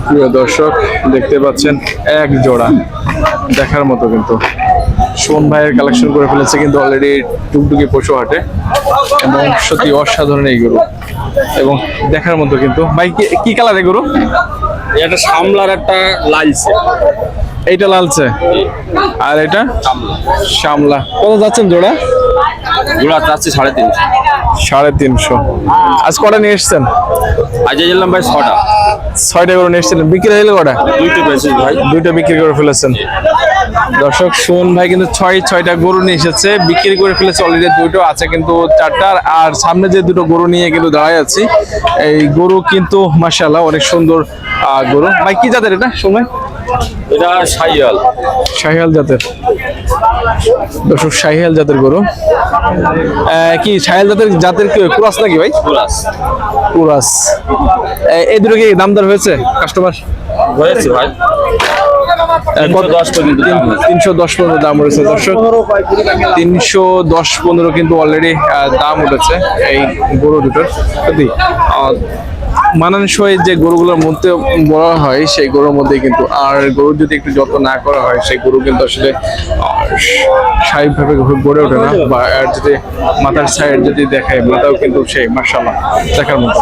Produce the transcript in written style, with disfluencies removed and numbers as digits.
প্রিয় দর্শক দেখতে পাচ্ছেন এক জোড়া দেখার মতো, কিন্তু সুমন ভাইয়ের কালেকশন করে ফেলেছে কিন্তু অলরেডি টুকটুকি পশু হাটে, এবং সত্যি অসাধারণ এই গরু এবং দেখার মতো। কিন্তু ভাই কি কালার এই গরু? এটা সামলার একটা লালছে, এইটা লালচে আর এটা শ্যামলা। কত যাচ্ছেন জোড়া? জোড়া চাচ্ছি 350। 350। আজ কটা নিয়ে এসছেন? আজ এলাম ভাই 6টা। 6টা গরু নিয়ে এসেছিলেন, বিক্রি হয়ে কটা? 2টো পেয়েছি ভাই। 2টা বিক্রি করে ফেলেছেন। দর্শক সুমন ভাই কিন্তু 6টা গরু নিয়ে এসেছে, বিক্রি করে ফেলেছে অলরেডি। 2টো আছে কিন্তু 4টা, আর সামনে যে 2টো গরু নিয়ে কিন্তু দাঁড়ায় আছি। এই গরু কিন্তু মাশাআল্লাহ অনেক সুন্দর গরু। ভাই কি জাতের এটা সময়? এটা শাহিয়াল। শাহিয়াল জাতের। দর্শক শাহিয়াল জাতের গরু। কি শাহিয়াল জাতের কি ক্রস নাকি ভাই? ক্রস। এই দুটো কি দাম দর হয়েছে? কাস্টমার হয়েছে ভাই 310 পর্যন্ত। 310 পর্যন্ত দাম উঠেছে দর্শক। 310-15 কিন্তু অলরেডি দাম উঠেছে এই গরু দুটোর। যদি মানানসই যে গরুগুলোর মধ্যে বলা হয় সেই গরুর মধ্যে কিন্তু, আর গরু যদি একটু যত্ন না করা হয় সেই গরু কিন্তু আসলে স্বাভাবিকভাবে গড়ে ওঠে না। বা যদি মাথার সাইড যদি দেখায়, মাথাও কিন্তু সেই মাশাআল্লাহ দেখার মতো।